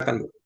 silakan Bu.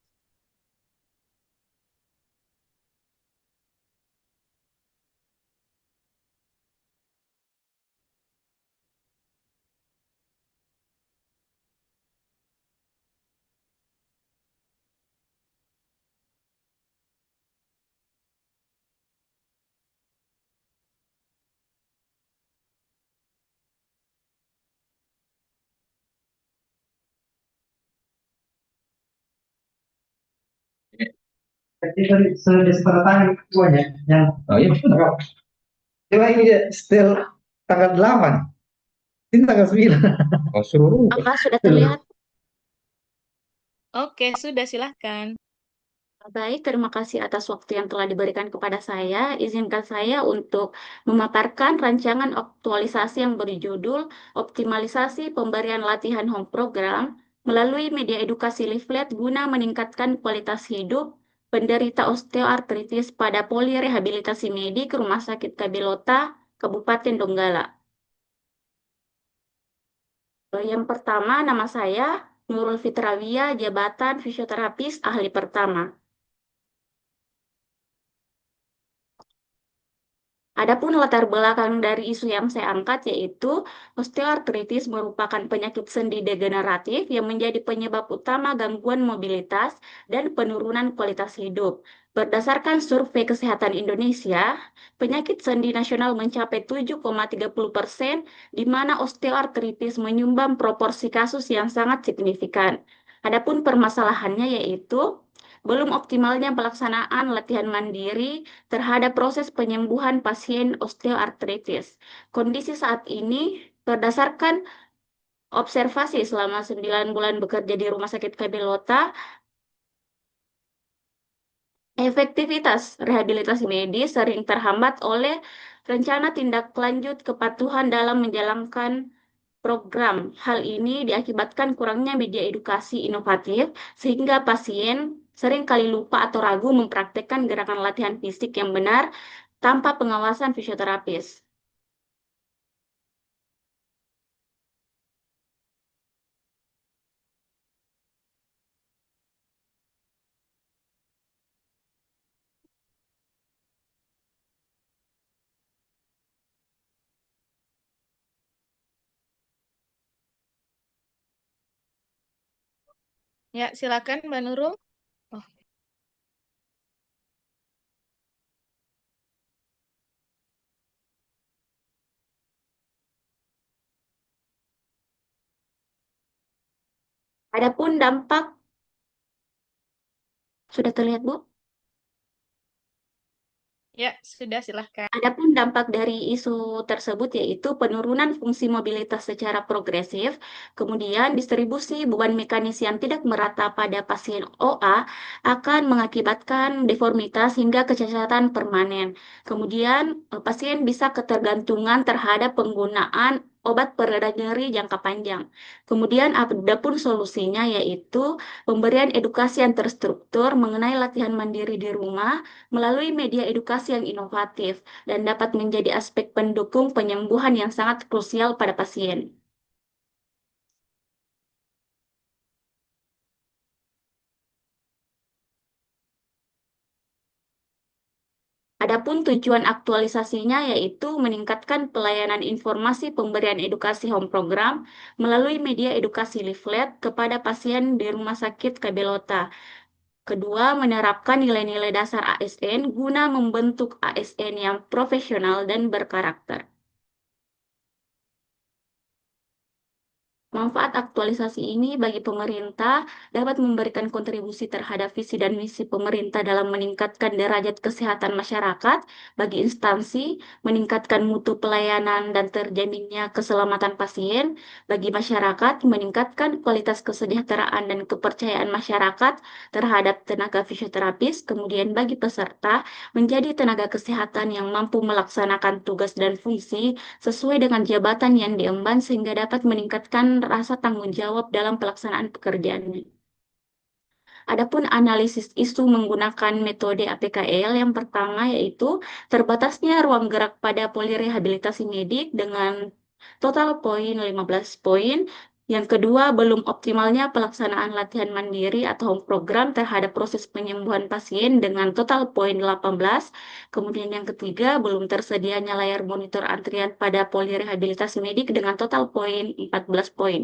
Jadi sudah seperti semuanya yang Oh iya, coba ini still tanggal 8, ini tanggal 9. oh seluruh. Apakah sudah terlihat? Oke, sudah silahkan. Baik, terima kasih atas waktu yang telah diberikan kepada saya. Izinkan saya untuk memaparkan rancangan aktualisasi yang berjudul Optimalisasi Pemberian Latihan Home Program melalui media edukasi leaflet guna meningkatkan kualitas hidup penderita osteoartritis pada polirehabilitasi medik Rumah Sakit Kabelota, Kabupaten Donggala. Yang pertama, nama saya Nurul Fitrawiyah, jabatan fisioterapis ahli pertama. Adapun latar belakang dari isu yang saya angkat yaitu osteoartritis merupakan penyakit sendi degeneratif yang menjadi penyebab utama gangguan mobilitas dan penurunan kualitas hidup. Berdasarkan Survei Kesehatan Indonesia, penyakit sendi nasional mencapai 7,30%, di mana osteoartritis menyumbang proporsi kasus yang sangat signifikan. Adapun permasalahannya yaitu belum optimalnya pelaksanaan latihan mandiri terhadap proses penyembuhan pasien osteoartritis. Kondisi saat ini berdasarkan observasi selama 9 bulan bekerja di Rumah Sakit Kabelota, efektivitas rehabilitasi medis sering terhambat oleh rencana tindak lanjut kepatuhan dalam menjalankan program. Hal ini diakibatkan kurangnya media edukasi inovatif, sehingga pasien sering kali lupa atau ragu mempraktekkan gerakan latihan fisik yang benar tanpa pengawasan fisioterapis. Ya, silakan Mbak Nurul. Oh, adapun dampak, sudah terlihat, Bu? Ya, sudah silahkan. Adapun dampak dari isu tersebut yaitu penurunan fungsi mobilitas secara progresif, kemudian distribusi beban mekanis yang tidak merata pada pasien OA akan mengakibatkan deformitas hingga kecacatan permanen. Kemudian pasien bisa ketergantungan terhadap penggunaan obat pereda nyeri jangka panjang. Kemudian adapun solusinya yaitu pemberian edukasi yang terstruktur mengenai latihan mandiri di rumah melalui media edukasi yang inovatif dan dapat menjadi aspek pendukung penyembuhan yang sangat krusial pada pasien. Adapun tujuan aktualisasinya yaitu meningkatkan pelayanan informasi pemberian edukasi home program melalui media edukasi leaflet kepada pasien di Rumah Sakit Kabelota. Kedua, menerapkan nilai-nilai dasar ASN guna membentuk ASN yang profesional dan berkarakter. Manfaat aktualisasi ini bagi pemerintah dapat memberikan kontribusi terhadap visi dan misi pemerintah dalam meningkatkan derajat kesehatan masyarakat bagi instansi, meningkatkan mutu pelayanan dan terjaminnya keselamatan pasien bagi masyarakat, meningkatkan kualitas kesejahteraan dan kepercayaan masyarakat terhadap tenaga fisioterapis, kemudian bagi peserta menjadi tenaga kesehatan yang mampu melaksanakan tugas dan fungsi sesuai dengan jabatan yang diemban sehingga dapat meningkatkan rasa tanggung jawab dalam pelaksanaan pekerjaannya. Adapun analisis isu menggunakan metode APKL yang pertama yaitu terbatasnya ruang gerak pada polirehabilitasi medik dengan total poin 15 poin Yang kedua, belum optimalnya pelaksanaan latihan mandiri atau home program terhadap proses penyembuhan pasien dengan total poin 18. Kemudian yang ketiga, belum tersedianya layar monitor antrian pada polirehabilitasi medik dengan total poin 14 poin.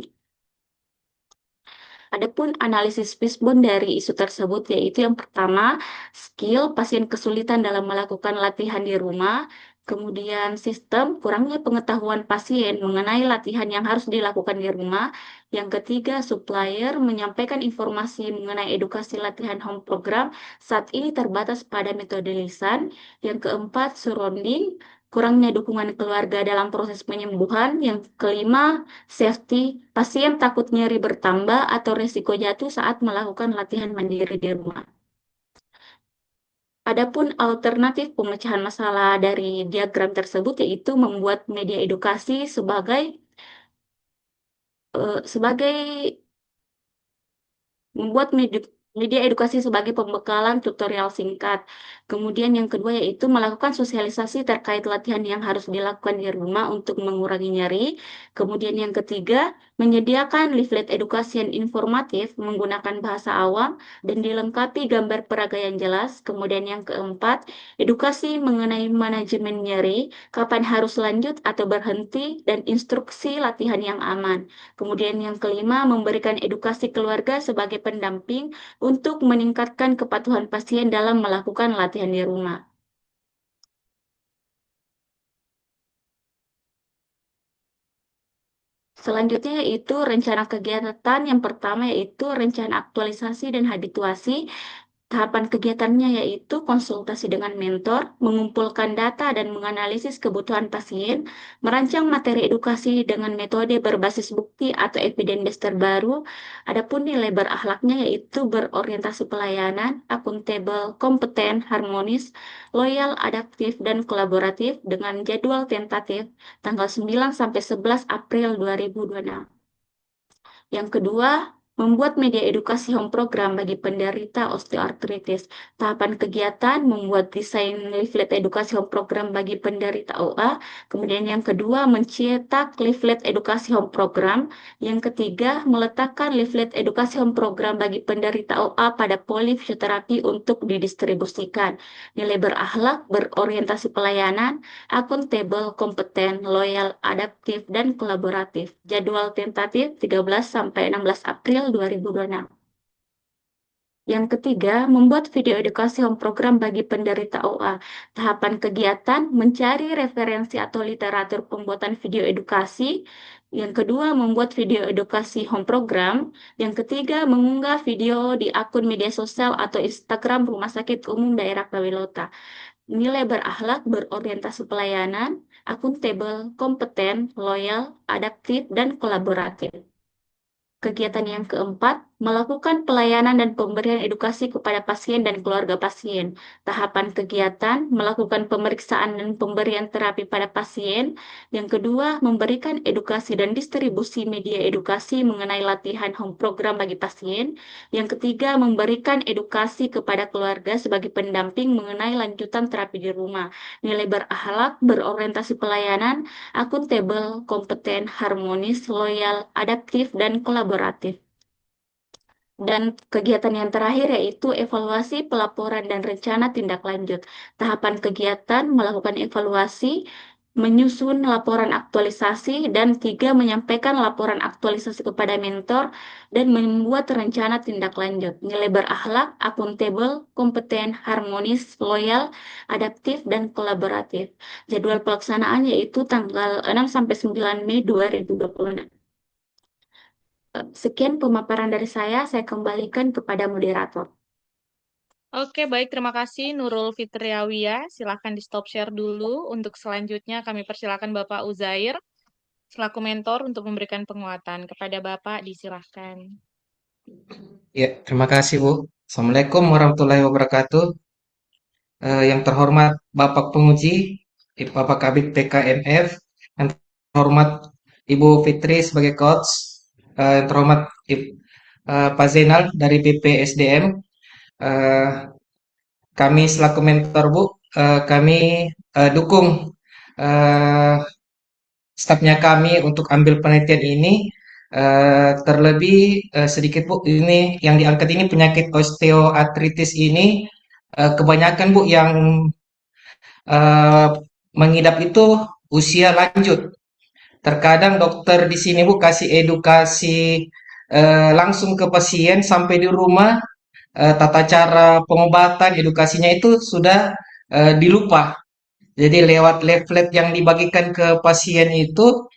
Adapun analisis Fishbone dari isu tersebut yaitu yang pertama, skill pasien kesulitan dalam melakukan latihan di rumah, kemudian sistem kurangnya pengetahuan pasien mengenai latihan yang harus dilakukan di rumah, yang ketiga supplier menyampaikan informasi mengenai edukasi latihan home program saat ini terbatas pada metode lisan, yang keempat surrounding kurangnya dukungan keluarga dalam proses penyembuhan, yang kelima safety, pasien takut nyeri bertambah atau risiko jatuh saat melakukan latihan mandiri di rumah. Adapun alternatif pemecahan masalah dari diagram tersebut yaitu membuat media edukasi sebagai membuat media edukasi sebagai pembekalan tutorial singkat. Kemudian yang kedua yaitu melakukan sosialisasi terkait latihan yang harus dilakukan di rumah untuk mengurangi nyeri. Kemudian yang ketiga, menyediakan leaflet edukasi yang informatif menggunakan bahasa awam dan dilengkapi gambar peraga yang jelas. Kemudian yang keempat, edukasi mengenai manajemen nyeri, kapan harus lanjut atau berhenti, dan instruksi latihan yang aman. Kemudian yang kelima, memberikan edukasi keluarga sebagai pendamping untuk meningkatkan kepatuhan pasien dalam melakukan latihan di rumah. Selanjutnya yaitu rencana kegiatan yang pertama yaitu rencana aktualisasi dan habituasi. Tahapan kegiatannya yaitu konsultasi dengan mentor, mengumpulkan data dan menganalisis kebutuhan pasien, merancang materi edukasi dengan metode berbasis bukti atau evidence base terbaru. Adapun nilai berakhlaknya yaitu berorientasi pelayanan, akuntabel, kompeten, harmonis, loyal, adaptif, dan kolaboratif dengan jadwal tentatif tanggal 9 sampai 11 April 2026. Yang kedua, membuat media edukasi home program bagi penderita osteoartritis. Tahapan kegiatan membuat desain leaflet edukasi home program bagi penderita OA. Kemudian yang kedua, mencetak leaflet edukasi home program. Yang ketiga, meletakkan leaflet edukasi home program bagi penderita OA pada poli fisioterapi untuk didistribusikan. Nilai berakhlak, berorientasi pelayanan, akuntabel, kompeten, loyal, adaptif, dan kolaboratif. Jadwal tentatif 13 sampai 16 April 2026. Yang ketiga, membuat video edukasi home program bagi penderita OA. Tahapan kegiatan, mencari referensi atau literatur pembuatan video edukasi. Yang kedua, membuat video edukasi home program. Yang ketiga, mengunggah video di akun media sosial atau Instagram Rumah Sakit Umum Daerah Kawelota. Nilai berakhlak, berorientasi pelayanan, akuntabel, kompeten, loyal, adaptif, dan kolaboratif. Kegiatan yang keempat, melakukan pelayanan dan pemberian edukasi kepada pasien dan keluarga pasien. Tahapan kegiatan, melakukan pemeriksaan dan pemberian terapi pada pasien. Yang kedua, memberikan edukasi dan distribusi media edukasi mengenai latihan home program bagi pasien. Yang ketiga, memberikan edukasi kepada keluarga sebagai pendamping mengenai lanjutan terapi di rumah. Nilai berakhlak, berorientasi pelayanan, akuntabel, kompeten, harmonis, loyal, adaptif, dan kolaboratif. Dan kegiatan yang terakhir yaitu evaluasi, pelaporan, dan rencana tindak lanjut. Tahapan kegiatan melakukan evaluasi, menyusun laporan aktualisasi, dan tiga, menyampaikan laporan aktualisasi kepada mentor, dan membuat rencana tindak lanjut. Nilai berakhlak, akuntabel, kompeten, harmonis, loyal, adaptif, dan kolaboratif. Jadwal pelaksanaan yaitu tanggal 6 sampai 9 Mei 2026. Sekian pemaparan dari saya kembalikan kepada moderator. Oke, baik. Terima kasih Nurul Fitriawia. Silahkan di stop share dulu. Untuk selanjutnya kami persilakan Bapak Uzair selaku mentor untuk memberikan penguatan. Kepada Bapak disilahkan. Ya, terima kasih Bu. Assalamualaikum warahmatullahi wabarakatuh. Yang terhormat Bapak Penguji, Bapak Kabit TKMF, yang terhormat Ibu Fitri sebagai coach, yang terhormat Pak Zainal dari BPSDM, eh, kami selaku mentor Bu, kami dukung stafnya kami untuk ambil penelitian ini Terlebih sedikit Bu, ini yang diangkat ini penyakit osteoartritis ini kebanyakan Bu yang eh, mengidap itu usia lanjut. Terkadang dokter di sini Bu kasih edukasi langsung ke pasien sampai di rumah, tata cara pengobatan, edukasinya itu sudah dilupa. Jadi lewat leaflet yang dibagikan ke pasien itu,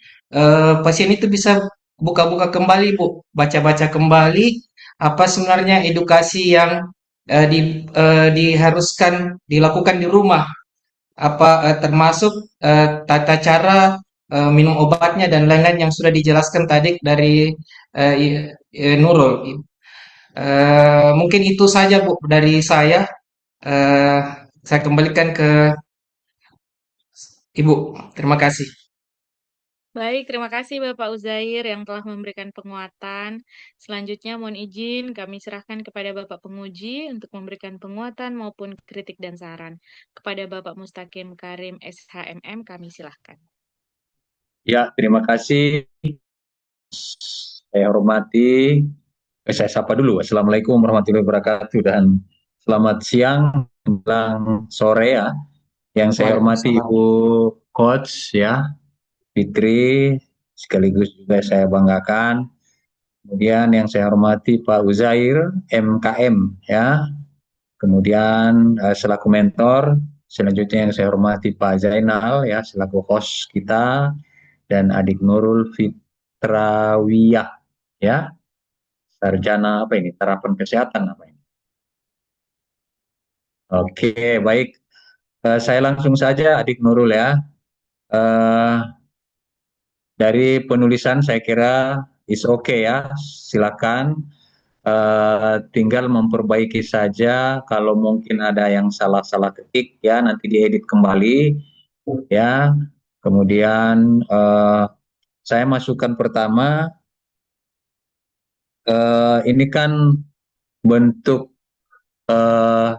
pasien itu bisa buka-buka kembali, Bu, baca-baca kembali apa sebenarnya edukasi yang diharuskan dilakukan di rumah, apa termasuk tata cara minum obatnya dan lain-lain yang sudah dijelaskan tadi dari Nurul. Mungkin itu saja Bu dari saya. Eh, saya kembalikan ke Ibu. Terima kasih. Baik, terima kasih Bapak Uzair yang telah memberikan penguatan. Selanjutnya mohon izin kami serahkan kepada Bapak Penguji untuk memberikan penguatan maupun kritik dan saran. Kepada Bapak Mustaqim Karim SHMM kami silahkan. Ya, terima kasih. Saya hormati, saya sapa dulu. Assalamualaikum warahmatullahi wabarakatuh dan selamat siang menjelang sore ya. Yang saya hormati Waalaikumsalam. Ibu Coach ya, Fitri, sekaligus juga saya banggakan. Kemudian yang saya hormati Pak Uzair, MKM ya. Kemudian selaku mentor, selanjutnya yang saya hormati Pak Zainal ya, selaku host kita, dan adik Nurul Fitrawiyah ya, sarjana apa ini, terapan kesehatan apa ini. Oke, baik. Saya langsung saja adik Nurul ya. Eh, dari penulisan saya kira is okay ya, silakan. Tinggal memperbaiki saja kalau mungkin ada yang salah-salah ketik ya, nanti diedit kembali ya. Kemudian saya masukkan pertama, ini kan bentuk eh,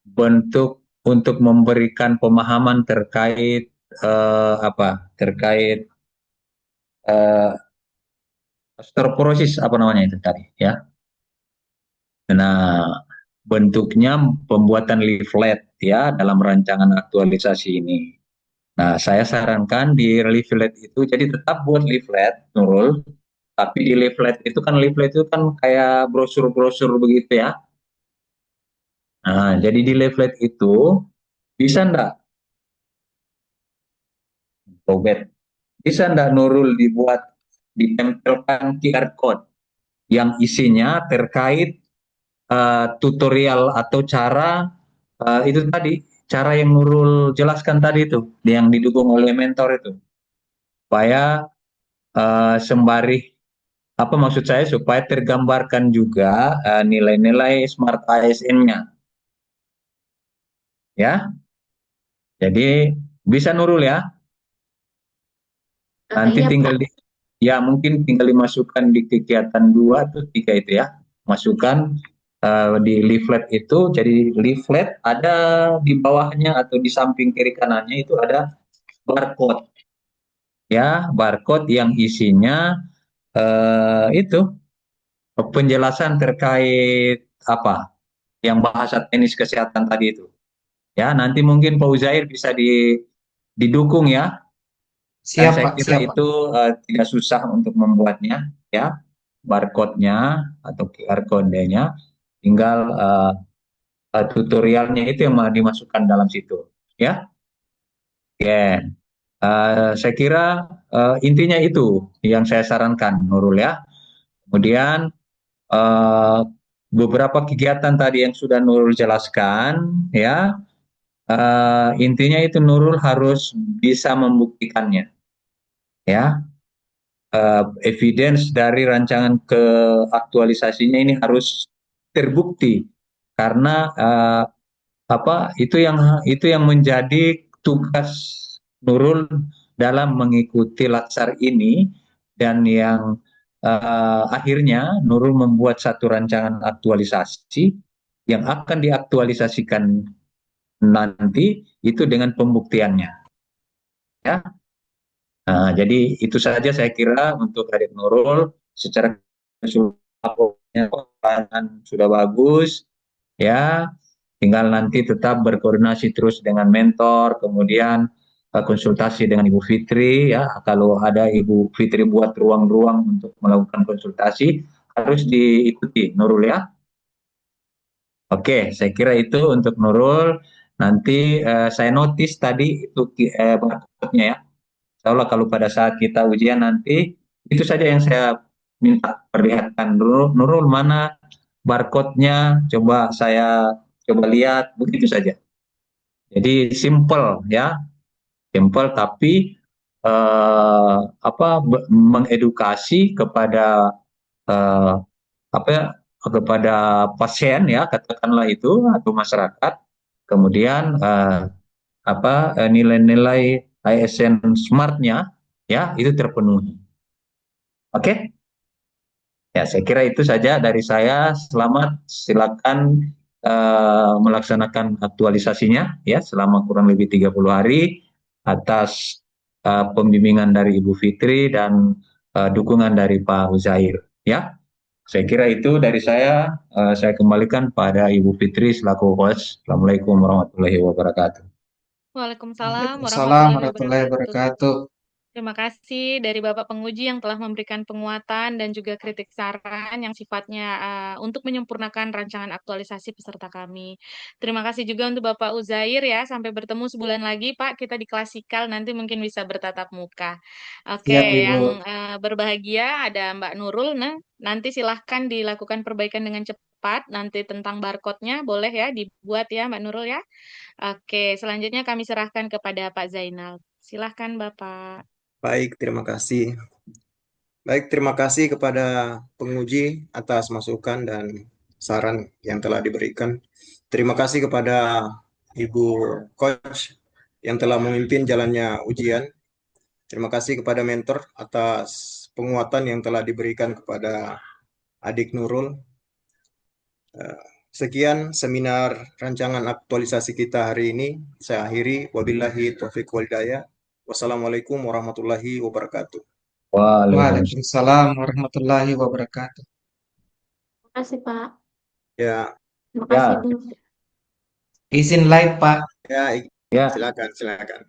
bentuk untuk memberikan pemahaman terkait terkait eh, osteoporosis apa namanya itu tadi ya. Nah, bentuknya pembuatan leaflet ya dalam rancangan aktualisasi ini. Nah, saya sarankan di leaflet itu jadi tetap buat leaflet, Nurul. Tapi di leaflet itu kan kayak brosur-brosur begitu ya. Nah, jadi di leaflet itu bisa enggak, Robert, bisa enggak Nurul ditempelkan QR code yang isinya terkait tutorial atau cara itu tadi, cara yang Nurul jelaskan tadi itu, yang didukung oleh mentor itu, supaya sembari apa maksud saya supaya tergambarkan juga nilai-nilai Smart ASN-nya, ya. Jadi bisa Nurul ya. Nanti Iya, tinggal Pak. ya mungkin tinggal dimasukkan di kegiatan 2 atau 3 itu ya. Masukkan di leaflet itu, jadi leaflet ada di bawahnya atau di samping kiri kanannya itu ada barcode ya, barcode yang isinya itu penjelasan terkait apa yang bahasa teknis kesehatan tadi itu ya. Nanti mungkin Pak Uzair bisa didukung ya, dan Siap, saya Pak. kira Siap, Pak. itu tidak susah untuk membuatnya ya, barcode-nya atau QR code-nya, tinggal tutorialnya itu yang dimasukkan dalam situ ya. Oke. Saya kira intinya itu yang saya sarankan Nurul ya. Kemudian eh, beberapa kegiatan tadi yang sudah Nurul jelaskan ya, intinya itu Nurul harus bisa membuktikannya ya. Evidence dari rancangan ke aktualisasinya ini harus terbukti karena itu yang menjadi tugas Nurul dalam mengikuti latsar ini, dan yang akhirnya Nurul membuat satu rancangan aktualisasi yang akan diaktualisasikan nanti itu dengan pembuktiannya ya. Nah, jadi itu saja saya kira untuk Adik Nurul. Secara keseluruhan sudah bagus, ya. Tinggal nanti tetap berkoordinasi terus dengan mentor, kemudian konsultasi dengan Ibu Fitri, ya. Kalau ada Ibu Fitri buat ruang-ruang untuk melakukan konsultasi, harus diikuti, Nurul ya. Oke, saya kira itu untuk Nurul. Nanti saya notice tadi itu barcode-nya ya. Insya Allah kalau pada saat kita ujian nanti, itu saja yang saya minta perlihatkan. Nurul, Nurul mana barcode-nya? Coba saya coba lihat, begitu saja. Jadi simple ya, simple tapi mengedukasi kepada eh, apa ya, kepada pasien ya, katakanlah itu, atau masyarakat. Kemudian nilai-nilai ISN Smart-nya ya itu terpenuhi. Oke? Ya, saya kira itu saja dari saya. Selamat, silakan melaksanakan aktualisasinya ya selama kurang lebih 30 hari atas pembimbingan dari Ibu Fitri dan dukungan dari Pak Uzair ya. Saya kira itu dari saya. Saya kembalikan pada Ibu Fitri selaku host. Assalamualaikum warahmatullahi wabarakatuh. Waalaikumsalam Waalaikumsalam warahmatullahi warahmatullahi wabarakatuh. wabarakatuh. Terima kasih dari Bapak Penguji yang telah memberikan penguatan dan juga kritik saran yang sifatnya untuk menyempurnakan rancangan aktualisasi peserta kami. Terima kasih juga untuk Bapak Uzair ya. Sampai bertemu sebulan lagi, Pak. Kita di klasikal nanti mungkin bisa bertatap muka. Oke, Siap, Ibu. yang berbahagia ada Mbak Nurul. Nah, nanti silahkan dilakukan perbaikan dengan cepat. Nanti tentang barcode-nya boleh ya dibuat ya Mbak Nurul ya. Oke, selanjutnya kami serahkan kepada Pak Zainal. Silahkan Bapak. Baik, terima kasih. Baik, terima kasih kepada penguji atas masukan dan saran yang telah diberikan. Terima kasih kepada Ibu Coach yang telah memimpin jalannya ujian. Terima kasih kepada mentor atas penguatan yang telah diberikan kepada adik Nurul. Sekian seminar rancangan aktualisasi kita hari ini. Saya akhiri. Wabillahi taufiq wal hidayah. Wassalamualaikum warahmatullahi wabarakatuh. Waalaikumsalam. Waalaikumsalam warahmatullahi wabarakatuh. Terima kasih, Pak. Ya, Terima kasih, Ya. Bu. Izin live, Pak. ya, Ya. silakan.